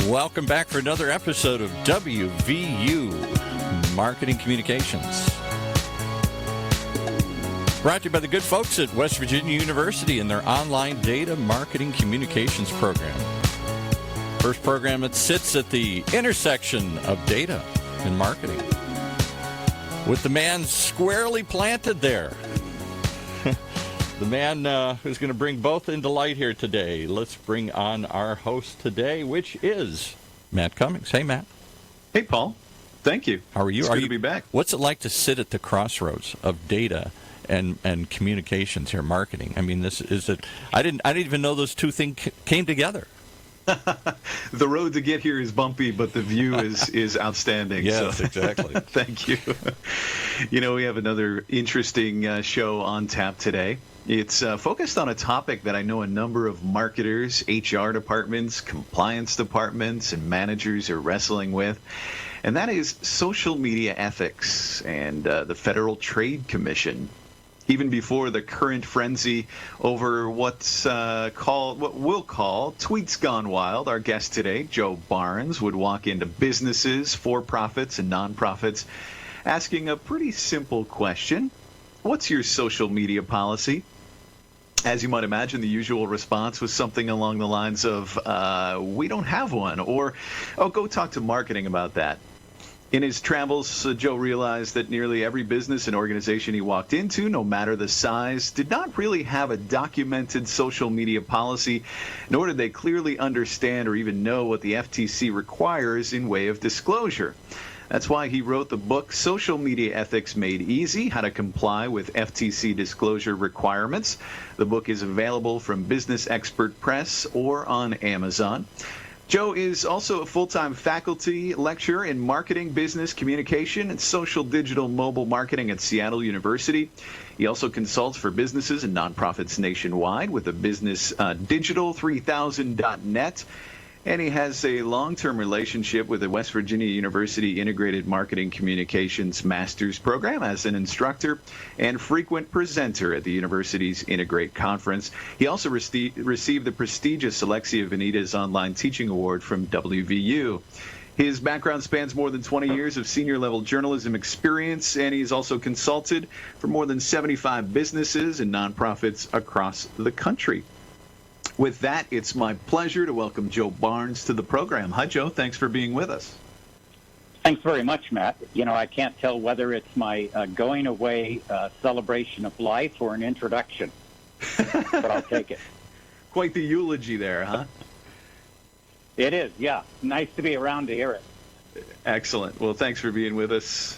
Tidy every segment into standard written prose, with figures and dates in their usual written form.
Welcome back for another episode of WVU Marketing Communications. Brought to you by the good folks at West Virginia University and their online data marketing communications program. First program that sits at the intersection of data and marketing, with the man squarely planted there. The man who's going to bring both into light here today. Let's bring on our host today, which is Matt Cummings. Hey, Matt. Hey, Paul. Thank you. How are you? It's good to be back. What's it like to sit at the crossroads of data and communications here, marketing? I mean, this is it. I didn't even know those two things came together. The road to get here is bumpy, but the view is outstanding. Yes, so. Exactly. Thank you. You know, we have another interesting show on tap today. It's focused on a topic that I know a number of marketers, HR departments, compliance departments, and managers are wrestling with, and that is social media ethics and the Federal Trade Commission. Even before the current frenzy over what we'll call tweets gone wild, our guest today, Joe Barnes, would walk into businesses, for-profits, and non-profits, asking a pretty simple question: what's your social media policy? As you might imagine, the usual response was something along the lines of, we don't have one, or, oh, go talk to marketing about that. In his travels, Joe realized that nearly every business and organization he walked into, no matter the size, did not really have a documented social media policy, nor did they clearly understand or even know what the FTC requires in way of disclosure. That's why he wrote the book, Social Media Ethics Made Easy: How to Comply with FTC Disclosure Requirements. The book is available from Business Expert Press or on Amazon. Joe is also a full-time faculty lecturer in marketing, business, communication, and social digital mobile marketing at Seattle University. He also consults for businesses and nonprofits nationwide with the business digital3000.net. And he has a long-term relationship with the West Virginia University Integrated Marketing Communications Master's Program as an instructor and frequent presenter at the university's Integrate Conference. He also received the prestigious Alexia Vanitas Online Teaching Award from WVU. His background spans more than 20 years of senior-level journalism experience, and he's also consulted for more than 75 businesses and nonprofits across the country. With that, it's my pleasure to welcome Joe Barnes to the program. Hi, Joe. Thanks for being with us. Thanks very much, Matt. You know, I can't tell whether it's my going away celebration of life or an introduction, but I'll take it. Quite the eulogy there, huh? It is, yeah. Nice to be around to hear it. Excellent. Well, thanks for being with us.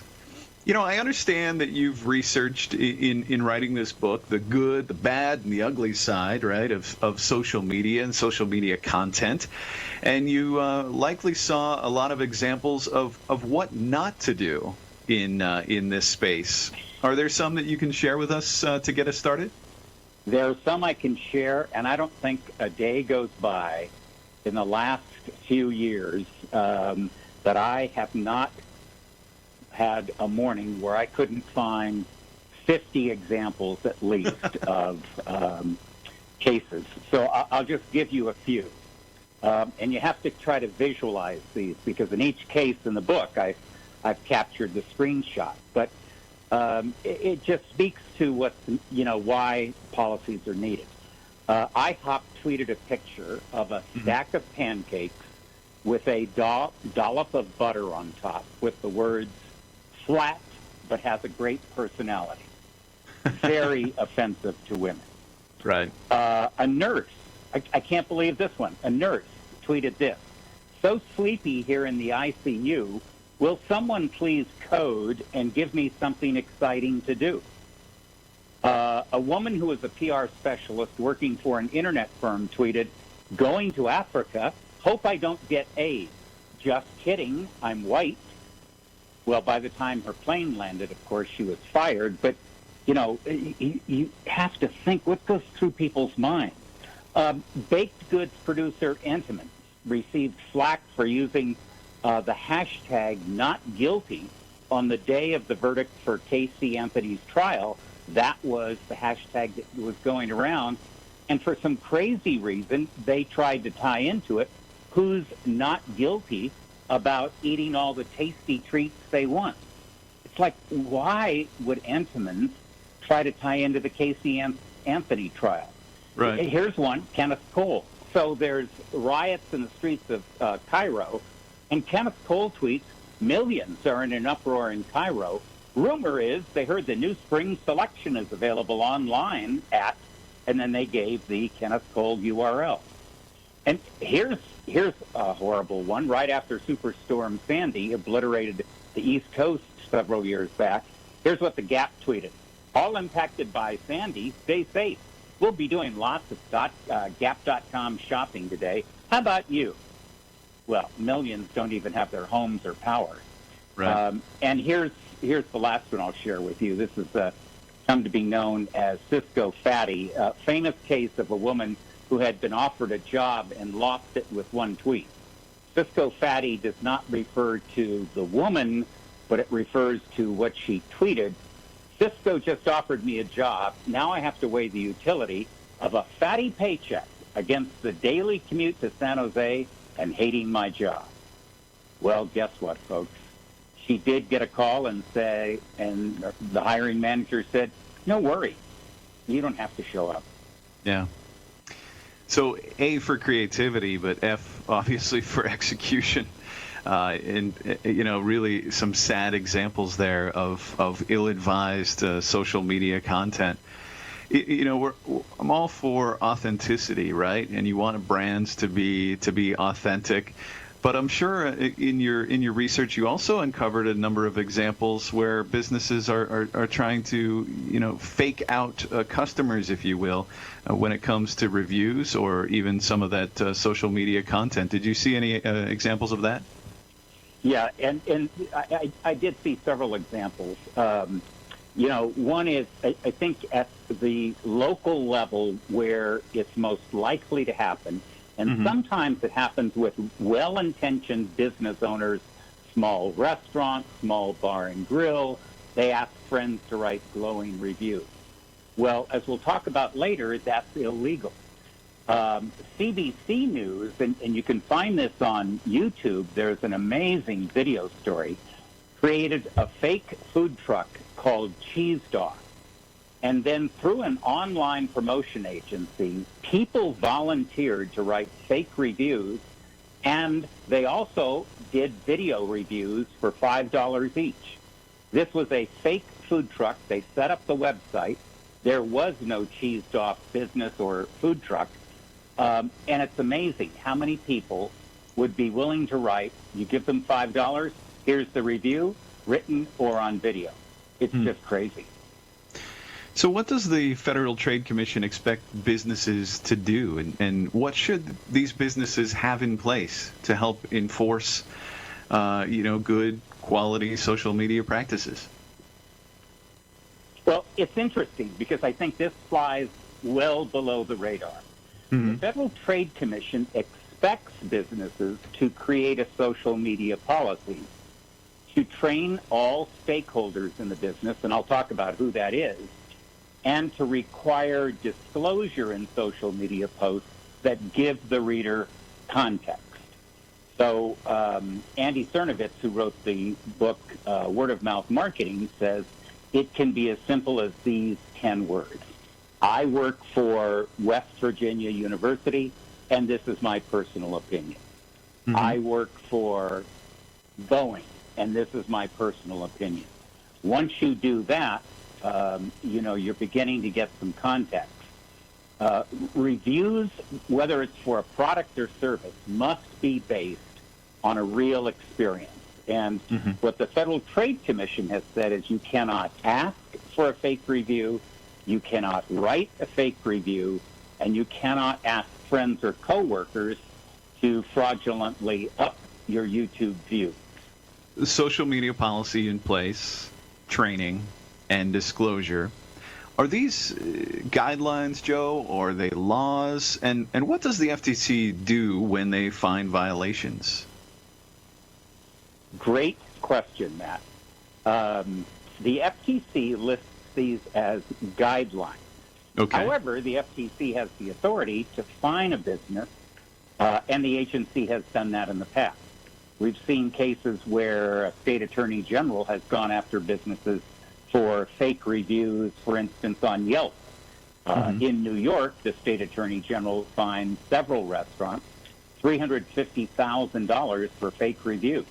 You know, I understand that you've researched in writing this book the good, the bad, and the ugly side, right, of social media and social media content. And you likely saw a lot of examples of what not to do in this space. Are there some that you can share with us to get us started? There are some I can share, and I don't think a day goes by in the last few years that I have not had a morning where I couldn't find 50 examples at least of cases. So I'll just give you a few. And you have to try to visualize these, because in each case in the book I've captured the screenshot. But it just speaks to what, why policies are needed. IHOP tweeted a picture of a stack of pancakes with a dollop of butter on top with the words, "Flat, but has a great personality." Very offensive to women. Right. A nurse, I can't believe this one. A nurse tweeted this: "So sleepy here in the ICU, will someone please code and give me something exciting to do?" A woman who is a PR specialist working for an internet firm tweeted, "Going to Africa, hope I don't get AIDS. Just kidding, I'm white." Well, by the time her plane landed, of course, she was fired. But, you have to think what goes through people's minds. Baked goods producer Entenmann's received flack for using the hashtag #NotGuilty on the day of the verdict for Casey Anthony's trial. That was the hashtag that was going around. And for some crazy reason, they tried to tie into it who's not guilty about eating all the tasty treats they want. It's like, why would Entenmann's try to tie into the Casey Anthony trial? Right. Here's one, Kenneth Cole. So there's riots in the streets of Cairo, and Kenneth Cole tweets, millions are in an uproar in Cairo. Rumor is they heard the new spring selection is available online at, and then they gave the Kenneth Cole URL. And here's a horrible one. Right after Superstorm Sandy obliterated the East Coast several years back, here's what the Gap tweeted. All impacted by Sandy, stay safe. We'll be doing lots of Gap.com shopping today. How about you? Well, millions don't even have their homes or power. Right. And here's the last one I'll share with you. This is come to be known as Cisco Fatty, a famous case of a woman who had been offered a job and lost it with one tweet. Cisco Fatty does not refer to the woman, but it refers to what she tweeted. Cisco just offered me a job. Now I have to weigh the utility of a fatty paycheck against the daily commute to San Jose and hating my job. Well, guess what, folks? She did get a call and the hiring manager said, no worry, you don't have to show up. Yeah. So A for creativity, but F obviously for execution. And really some sad examples there of ill-advised social media content. I'm all for authenticity, right? And you want brands to be authentic. But I'm sure in your research you also uncovered a number of examples where businesses are trying to fake out customers, if you will, when it comes to reviews or even some of that social media content. Did you see any examples of that? Yeah, and I did see several examples. One is I think at the local level where it's most likely to happen. And sometimes it happens with well-intentioned business owners, small restaurant, small bar and grill. They ask friends to write glowing reviews. Well, as we'll talk about later, that's illegal. CBC News, and you can find this on YouTube, there's an amazing video story, created a fake food truck called Cheese Dog. And then through an online promotion agency, people volunteered to write fake reviews, and they also did video reviews for $5 each. This was a fake food truck. They set up the website. There was no cheesed off business or food truck. And it's amazing how many people would be willing to write, you give them $5, here's the review, written or on video. It's just crazy. So what does the Federal Trade Commission expect businesses to do, and what should these businesses have in place to help enforce, good quality social media practices? Well, it's interesting because I think this flies well below the radar. The Federal Trade Commission expects businesses to create a social media policy, to train all stakeholders in the business, and I'll talk about who that is, and to require disclosure in social media posts that give the reader context. So Andy Cernovitz, who wrote the book Word of Mouth Marketing, says it can be as simple as these 10 words. I work for West Virginia University, and this is my personal opinion. I work for Boeing, and this is my personal opinion. Once you do that, you're beginning to get some context. Reviews, whether it's for a product or service, must be based on a real experience. And what the Federal Trade Commission has said is you cannot ask for a fake review, you cannot write a fake review, and you cannot ask friends or coworkers to fraudulently up your YouTube view. Social media policy in place, training, and disclosure. Are these guidelines, Joe, or are they laws? And what does the FTC do when they find violations? Great question, Matt. The FTC lists these as guidelines. Okay. However, the FTC has the authority to fine a business And the agency has done that in the past. We've seen cases where a state attorney general has gone after businesses for fake reviews, for instance, on Yelp. In New York, the state attorney general fined several restaurants $350,000 for fake reviews.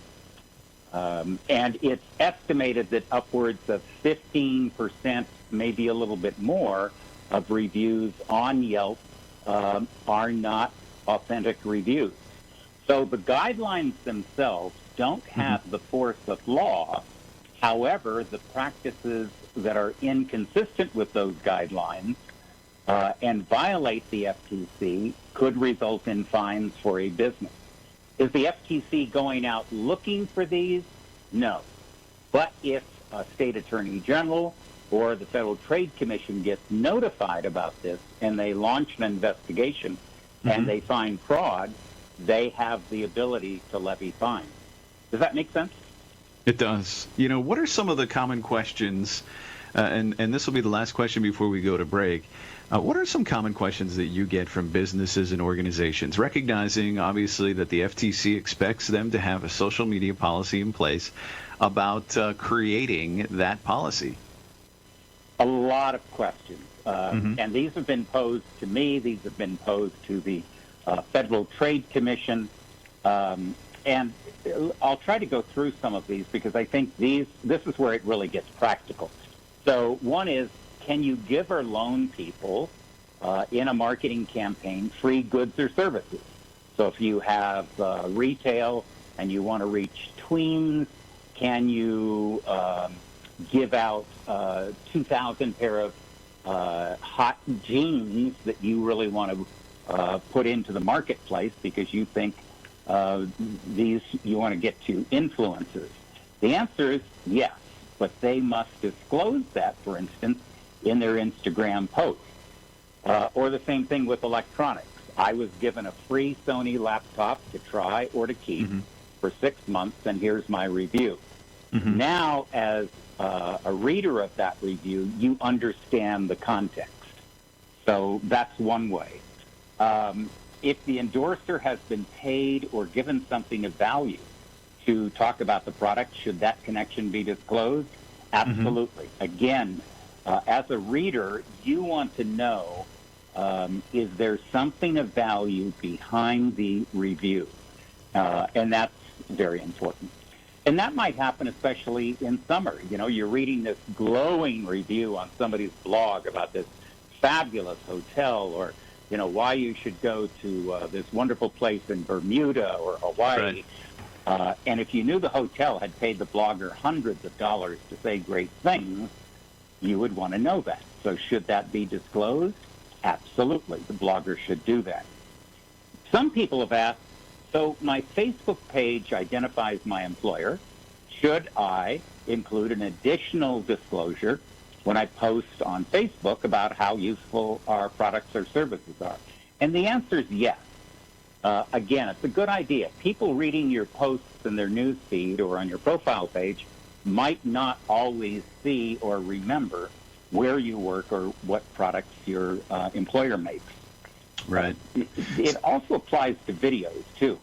And it's estimated that upwards of 15%, maybe a little bit more, of reviews on Yelp are not authentic reviews. So the guidelines themselves don't have the force of law. However, the practices that are inconsistent with those guidelines and violate the FTC could result in fines for a business. Is the FTC going out looking for these? No. But if a state attorney general or the Federal Trade Commission gets notified about this and they launch an investigation and they find fraud, they have the ability to levy fines. Does that make sense? It does. You know, what are some of the common questions, and this will be the last question before we go to break, what are some common questions that you get from businesses and organizations, recognizing, obviously, that the FTC expects them to have a social media policy in place about creating that policy? A lot of questions. And these have been posed to me. These have been posed to the Federal Trade Commission. And I'll try to go through some of these because I think this is where it really gets practical. So one is, can you give or loan people in a marketing campaign free goods or services? So if you have retail and you want to reach tweens, can you give out 2,000 pair of hot jeans that you really want to put into the marketplace because you think these you want to get to influencers? The answer is yes, but they must disclose that, for instance, in their Instagram post. Or the same thing with electronics. I was given a free Sony laptop to try or to keep for 6 months, and here's my review. Now, as a reader of that review, you understand the context. So that's one way. If the endorser has been paid or given something of value to talk about the product, should that connection be disclosed? Absolutely. Again, as a reader, you want to know, is there something of value behind the review? And that's very important. And that might happen especially in summer. You know, you're reading this glowing review on somebody's blog about this fabulous hotel, or, you know, why you should go to this wonderful place in Bermuda or Hawaii. Right. And if you knew the hotel had paid the blogger hundreds of dollars to say great things, you would want to know that. So should that be disclosed? Absolutely. The blogger should do that. Some people have asked, so my Facebook page identifies my employer. Should I include an additional disclosure when I post on Facebook about how useful our products or services are? And the answer is yes. Again, it's a good idea. People reading your posts in their news feed or on your profile page might not always see or remember where you work or what products your employer makes. Right. It also applies to videos, too.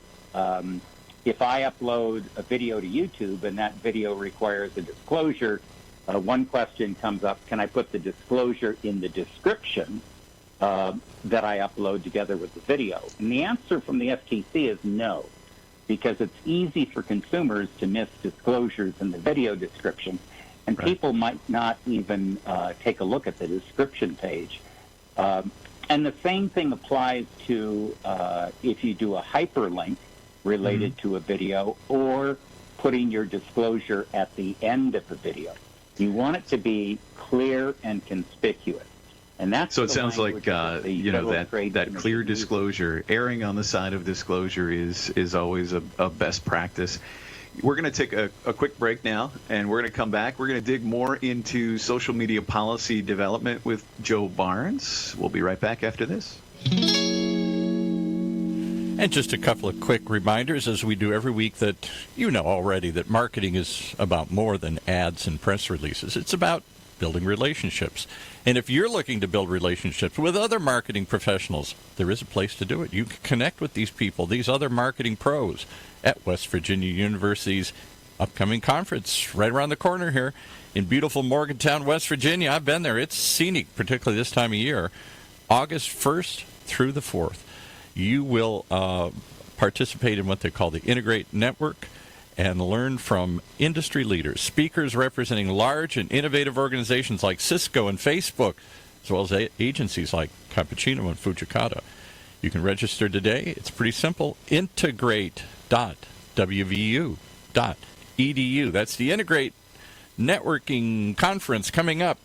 If I upload a video to YouTube and that video requires a disclosure, one question comes up, can I put the disclosure in the description that I upload together with the video? And the answer from the FTC is no, because it's easy for consumers to miss disclosures in the video description, and people might not even take a look at the description page. And the same thing applies to if you do a hyperlink related to a video or putting your disclosure at the end of the video. You want it to be clear and conspicuous. And that's so it sounds like you know, that clear disclosure, erring on the side of disclosure is always a best practice. We're going to take a quick break now, and we're going to come back. We're going to dig more into social media policy development with Joe Barnes. We'll be right back after this. And just a couple of quick reminders, as we do every week, that you know already that marketing is about more than ads and press releases. It's about building relationships. And if you're looking to build relationships with other marketing professionals, there is a place to do it. You can connect with these people, these other marketing pros, at West Virginia University's upcoming conference right around the corner here in beautiful Morgantown, West Virginia. I've been there. It's scenic, particularly this time of year. August 1st through the 4th. You will participate in what they call the Integrate Network and learn from industry leaders, speakers representing large and innovative organizations like Cisco and Facebook, as well as agencies like Cappuccino and Fujikata. You can register today. It's pretty simple. Integrate.wvu.edu. That's the Integrate Networking Conference coming up.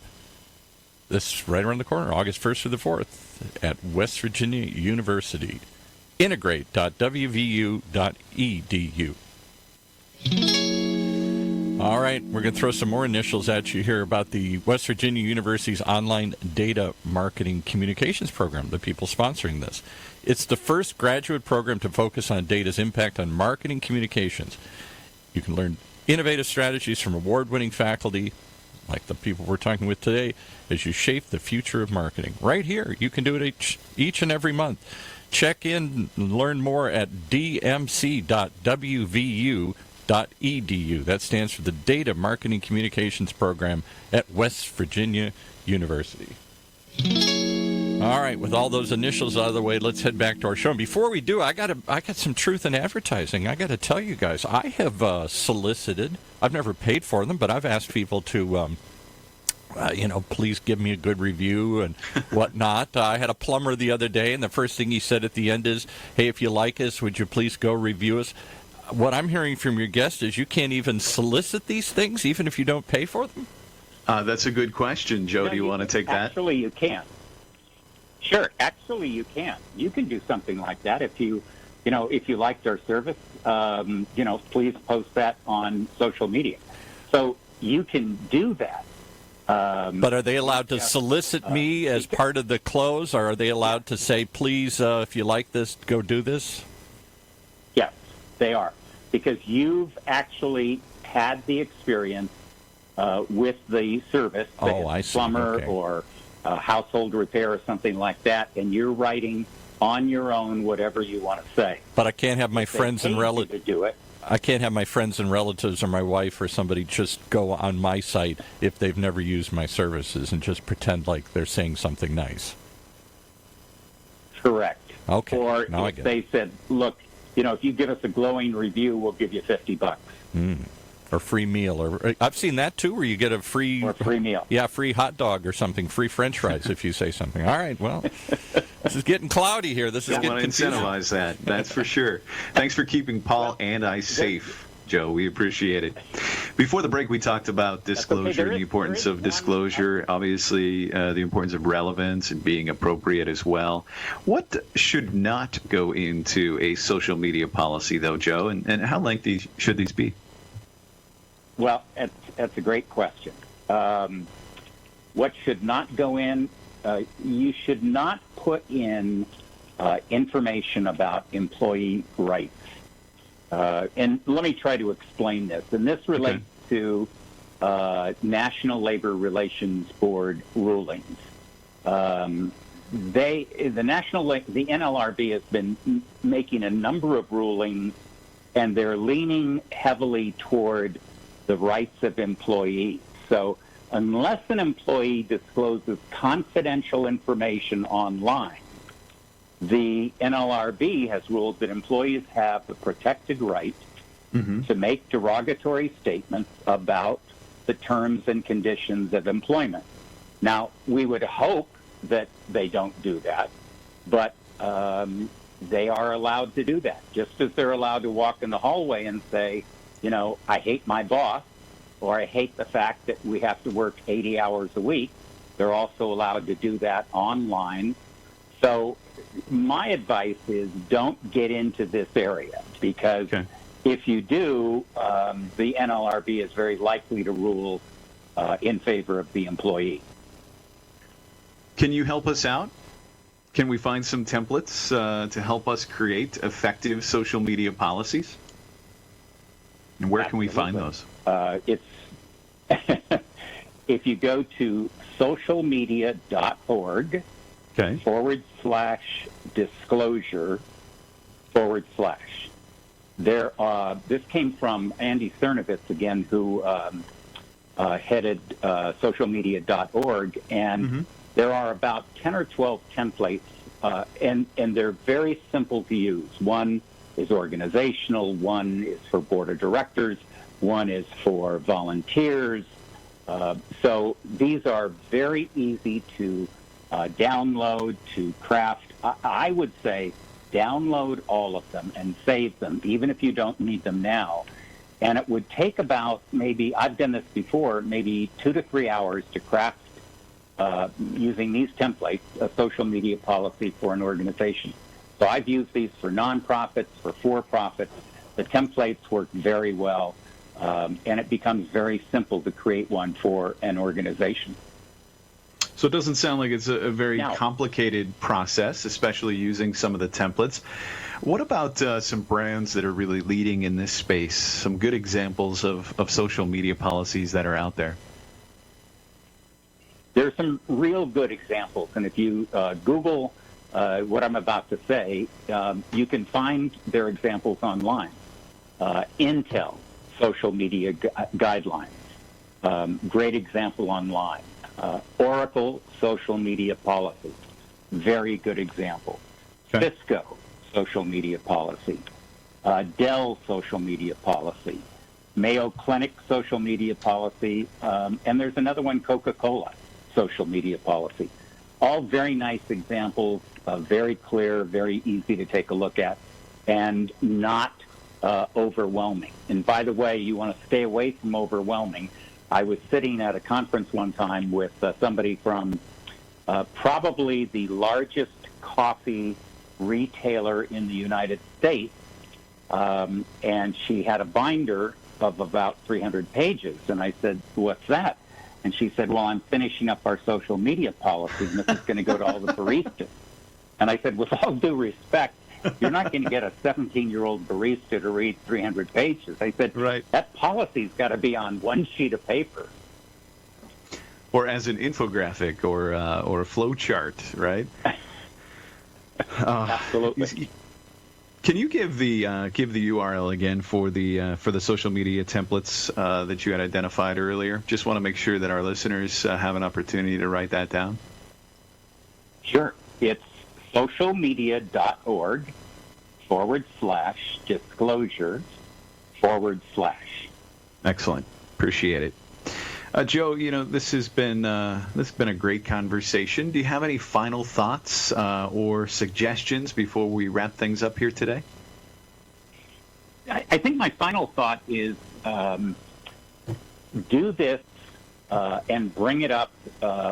This right around the corner, August 1st through the 4th at West Virginia University. Integrate.wvu.edu. All right, we're going to throw some more initials at you here about the West Virginia University's online data marketing communications program, the people sponsoring this. It's the first graduate program to focus on data's impact on marketing communications. You can learn innovative strategies from award-winning faculty, like the people we're talking with today, as you shape the future of marketing. Right here, you can do it each and every month. Check in and learn more at dmc.wvu.edu. That stands for the Data Marketing Communications Program at West Virginia University. All right, with all those initials out of the way, let's head back to our show. And before we do, I got some truth in advertising. I got to tell you guys, I have solicited. I've never paid for them, but I've asked people to, please give me a good review and whatnot. I had a plumber the other day, and the first thing he said at the end is, "Hey, if you like us, would you please go review us?" What I'm hearing from your guest is you can't even solicit these things, even if you don't pay for them? That's a good question, Joe. Do you want to take that? Actually, you can. Sure. Actually, you can. You can do something like that if you liked our service. Please post that on social media. So you can do that. But are they allowed to solicit me as part of the close, or are they allowed to say, please, if you like this, go do this? Yes, they are. Because you've actually had the experience with the service, I see. plumber Okay. or household repair or something like that, and you're writing on your own whatever you want to say. But I can't have my friends and relatives do it. I can't have my friends and relatives or my wife or somebody just go on my site if they've never used my services and just pretend like they're saying something nice. Correct. Okay. Or now if they said, look, if you give us a glowing review, we'll give you $50. Or free meal. Or I've seen that, too, where you get a free meal. Yeah, free hot dog or something, free French fries if you say something. All right, well, this is getting cloudy here. This is getting confusing. I want to incentivize that, that's for sure. Thanks for keeping Paul and I safe, Joe. We appreciate it. Before the break, we talked about disclosure and the importance of disclosure, obviously the importance of relevance and being appropriate as well. What should not go into a social media policy, though, Joe, and how lengthy should these be? Well, that's a great question. What should not go in? You should not put in information about employee rights. And let me try to explain this. And this relates to National Labor Relations Board rulings. The NLRB has been making a number of rulings, and they're leaning heavily toward the rights of employees. So unless an employee discloses confidential information online, the NLRB has ruled that employees have the protected right to make derogatory statements about the terms and conditions of employment. Now, we would hope that they don't do that, but they are allowed to do that, just as they're allowed to walk in the hallway and say, I hate my boss, or I hate the fact that we have to work 80 hours a week. They're also allowed to do that online. So my advice is don't get into this area, because if you do, the NLRB is very likely to rule in favor of the employee. Can you help us out? Can we find some templates to help us create effective social media policies? And where can we find those? if you go to socialmedia.org /disclosure /. This came from Andy Cernovitz again, who headed socialmedia.org, and there are about 10 or 12 templates, and they're very simple to use. One is organizational, one is for board of directors, one is for volunteers. So these are very easy to download, to craft. I would say download all of them and save them, even if you don't need them now. And it would take about maybe, I've done this before, maybe 2 to 3 hours to craft, using these templates, a social media policy for an organization. So I've used these for nonprofits, for for-profits. The templates work very well, and it becomes very simple to create one for an organization. So it doesn't sound like it's a very complicated process, especially using some of the templates. What about some brands that are really leading in this space? Some good examples of social media policies that are out there? There's some real good examples, and if you Google what I'm about to say, you can find their examples online. Intel, social media guidelines, great example online. Oracle, social media policy, very good example. Okay. Cisco, social media policy. Dell, social media policy. Mayo Clinic, social media policy. And there's another one, Coca-Cola, social media policy. All very nice examples, very clear, very easy to take a look at, and not overwhelming. And by the way, you want to stay away from overwhelming. I was sitting at a conference one time with somebody from probably the largest coffee retailer in the United States, and she had a binder of about 300 pages. And I said, "What's that?" And she said, "Well, I'm finishing up our social media policy, and this is going to go to all the baristas." And I said, "With all due respect, you're not going to get a 17-year-old barista to read 300 pages." I said, right. That policy's got to be on one sheet of paper. Or as an infographic or a flow chart, right? Absolutely. Can you give the URL again for the social media templates that you had identified earlier? Just want to make sure that our listeners have an opportunity to write that down. Sure. It's socialmedia.org /disclosures /. Excellent. Appreciate it. Joe, this has been a great conversation. Do you have any final thoughts or suggestions before we wrap things up here today? I think my final thought is do this and bring it up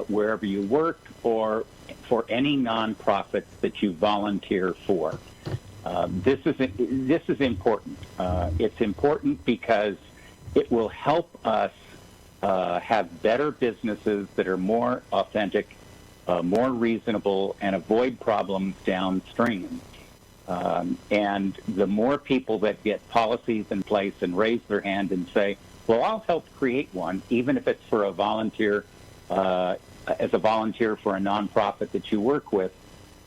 wherever you work or for any nonprofits that you volunteer for. This is important. It's important because it will help us have better businesses that are more authentic, more reasonable, and avoid problems downstream. And the more people that get policies in place and raise their hand and say, well, I'll help create one, even if it's for a volunteer, as a volunteer for a nonprofit that you work with,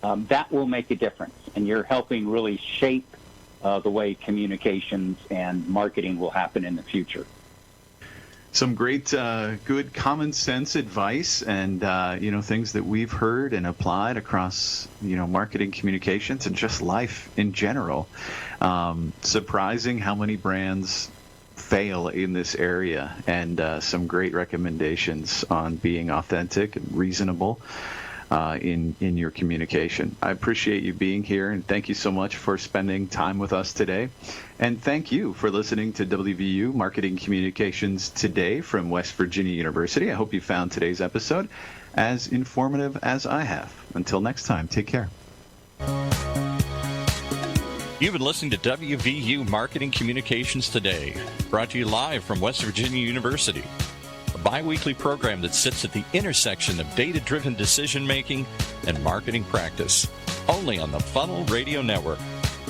that will make a difference. And you're helping really shape the way communications and marketing will happen in the future. Some great, good common sense advice and, things that we've heard and applied across, marketing communications and just life in general. Surprising how many brands fail in this area, and some great recommendations on being authentic and reasonable in your communication. I appreciate you being here, and thank you so much for spending time with us today. And thank you for listening to WVU Marketing Communications Today from West Virginia University. I hope you found today's episode as informative as I have. Until next time, take care. You've been listening to WVU Marketing Communications Today, brought to you live from West Virginia University, a bi-weekly program that sits at the intersection of data-driven decision-making and marketing practice, only on the Funnel Radio Network,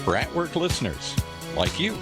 for at-work listeners like you.